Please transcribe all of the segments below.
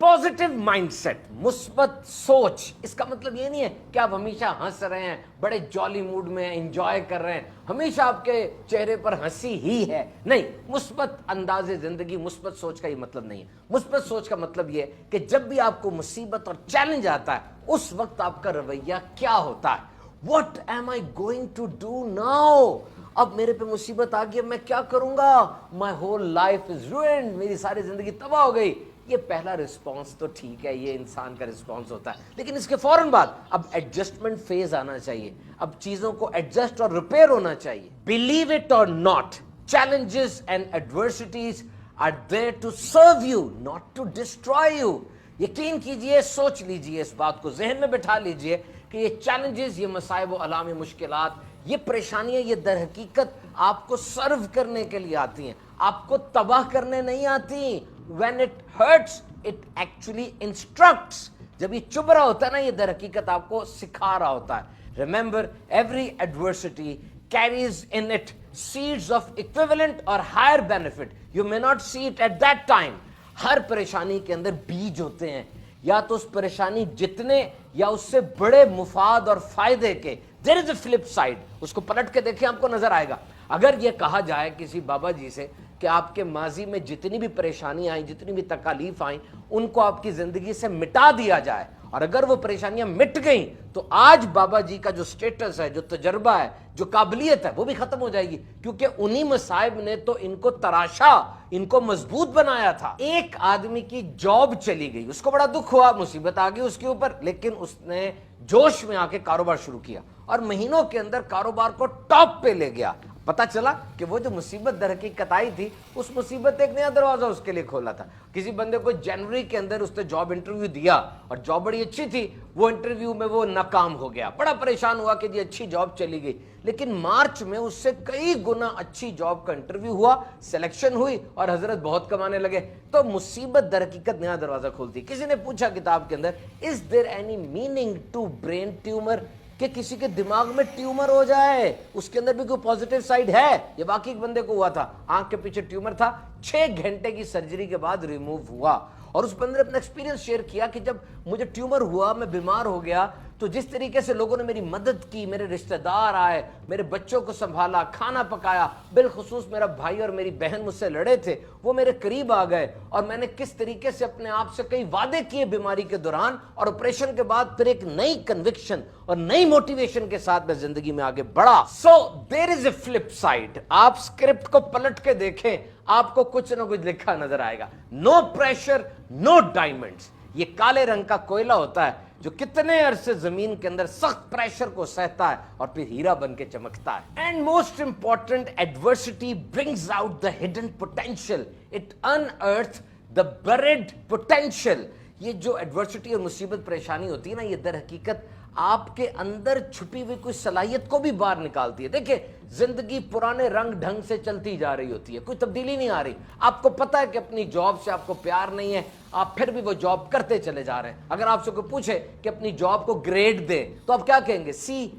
Positive mindset, मुस्बत सोच, इसका मतलब ये नहीं है कि आप हमेशा हंस रहे हैं, बड़े जॉली मूड में एंजॉय कर रहे हैं, हमेशा आपके चेहरे पर हंसी ही है। नहीं, मुस्बत अंदाज़े जिंदगी, मुस्बत सोच का ये मतलब नहीं है। मुस्बत सोच का मतलब ये है कि जब भी आपको मुसीबत और चैलेंज आता है, उस वक्त आपका रवैया क्या होता है। What am I going to do now? अब मेरे पे मुसीबत आ गई, मैं क्या करूंगा? My whole life is ruined, मेरी सारी जिंदगी तबाह हो गई। ये पहला रिस्पॉन्स तो ठीक है, ये इंसान का रिस्पॉन्स होता है, लेकिन इसके फौरन बाद अब एडजस्टमेंट फेज आना चाहिए। अब चीजों को एडजस्ट और रिपेयर होना चाहिए। बिलीव इट और not, challenges and adversities are there to serve you, not to destroy you. यकीन कीजिए, सोच लीजिए, इस बात को जहन में बिठा लीजिए कि ये चैलेंजेस, ये मसाइब व अलाम, ये मुश्किलात, ये परेशानियां, ये दर हकीकत आपको सर्व करने के लिए आती हैं, आपको तबाह करने नहीं आती। When it hurts, it actually instructs. जब ये चुभ रहा होता है ना, ये दर हकीकत आपको सिखा रहा होता है। Remember, every adversity carries in it seeds of equivalent or higher benefit. You may not see it at that time. हर परेशानी के अंदर बीज होते हैं, या तो उस परेशानी जितने या उससे बड़े मुफाद और फायदे के। There is a flip side, उसको पलट के देखें, आपको नजर आएगा। अगर ये कहा जाए किसी बाबा जी से कि आपके माजी में जितनी भी परेशानी आई, जितनी भी तकालीफ आई, उनको आपकी जिंदगी से मिटा दिया जाए, और अगर वो परेशानियां मिट गई तो आज बाबा जी का जो स्टेटस है, जो तजर्बा है, जो काबिलियत है, वो भी खत्म हो जाएगी, क्योंकि उन्हीं मसाइब ने तो इनको तराशा, इनको मजबूत बनाया था। एक आदमी की जॉब चली गई, उसको बड़ा दुख हुआ, मुसीबत आ गई उसके ऊपर, लेकिन उसने जोश में आके कारोबार शुरू किया और महीनों के अंदर कारोबार को टॉप पे ले गया। पता चला कि वो जो मुसीबत दर हकीकत आई थी, उस मुसीबत ने एक नया दरवाजा उसके लिए खोला था। किसी बंदे को जनवरी के अंदर उसने जॉब इंटरव्यू दिया और जॉब बड़ी अच्छी थी, वो इंटरव्यू में वो नाकाम हो गया, बड़ा परेशान हुआ कि जी अच्छी जॉब चली गई। लेकिन मार्च में उससे कई गुना अच्छी जॉब का इंटरव्यू हुआ, सिलेक्शन हुई और हजरत बहुत कमाने लगे। तो मुसीबत दर हकीकत नया दरवाजा खोलती। किसी ने पूछा किताब के अंदर, is there any meaning to brain tumour, कि किसी के दिमाग में ट्यूमर हो जाए, उसके अंदर भी कोई पॉजिटिव साइड है? ये बाकी एक बंदे को हुआ था, आंख के पीछे ट्यूमर था, 6 घंटे की सर्जरी के बाद रिमूव हुआ। और उस बंदे ने अपना एक्सपीरियंस शेयर किया कि जब मुझे ट्यूमर हुआ, मैं बीमार हो गया, तो जिस तरीके से लोगों ने मेरी मदद की, मेरे रिश्तेदार आए, मेरे बच्चों को संभाला, खाना पकाया, बिलखुसूस मेरा भाई और मेरी बहन मुझसे लड़े थे, वो मेरे करीब आ गए, और मैंने किस तरीके से अपने आप से कई वादे किए बीमारी के दौरान, और ऑपरेशन के बाद फिर एक नई कन्विक्शन और नई मोटिवेशन के साथ मैं जिंदगी में आगे बढ़ा। So there is a flip side. आप स्क्रिप्ट को पलट के देखें, आपको कुछ ना कुछ लिखा नजर आएगा। No pressure, no diamonds. ये काले रंग का कोयला होता है जो कितने अरसे जमीन के अंदर सख्त प्रेशर को सहता है और फिर हीरा बन के चमकता है। And most important, adversity brings out the hidden potential, it unearth the buried potential. ये जो एडवर्सिटी और मुसीबत परेशानी होती है ना, ये दर हकीकत आपके अंदर छुपी हुई कोई सलाहियत को भी बाहर निकालती है। देखिए, जिंदगी पुराने रंग ढंग से चलती जा रही होती है, कोई तब्दीली नहीं आ रही। आपको पता है कि अपनी जॉब से आपको प्यार नहीं है, आप फिर भी वो जॉब करते चले जा रहे हैं। अगर आपसे कोई पूछे कि अपनी जॉब को ग्रेड दे, तो आप क्या कहेंगे? C,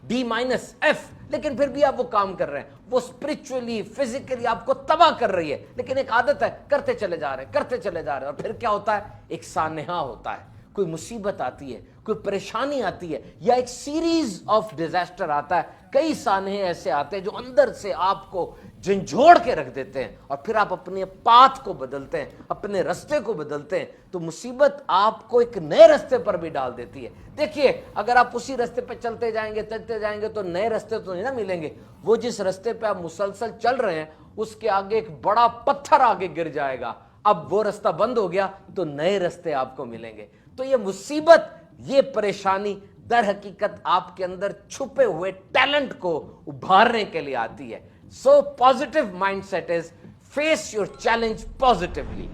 D minus F। लेकिन फिर भी आप वो काम कर रहे हैं। वो स्पिरिचुअली, फिजिकली आपको तबाह कर रही है, लेकिन एक आदत है, करते चले जा रहे हैं, करते चले जा रहे हैं। और फिर क्या होता है? एक सानेहा होता है, कोई मुसीबत आती है, कोई परेशानी आती है, या एक सीरीज ऑफ डिजास्टर आता है, कई सानहे ऐसे आते हैं जो अंदर से आपको झंझोड़ के रख देते हैं, और फिर आप अपने पाथ को बदलते हैं, अपने रास्ते को बदलते हैं, तो मुसीबत आपको एक नए रास्ते पर भी डाल देती है। देखिए, अगर आप उसी रास्ते पर चलते जाएंगे तो नए रास्ते तो नहीं ना मिलेंगे। वो जिस रास्ते पे आप मुसलसल चल रहे हैं, उसके आगे एक बड़ा पत्थर आगे गिर जाएगा। अब वो रास्ता बंद हो गया तो नए रास्ते आपको मिलेंगे। तो ये मुसीबत, ये परेशानी दर हकीकत आपके अंदर छुपे हुए टैलेंट को उभारने के लिए आती है। So positive mindset is face your challenge positively.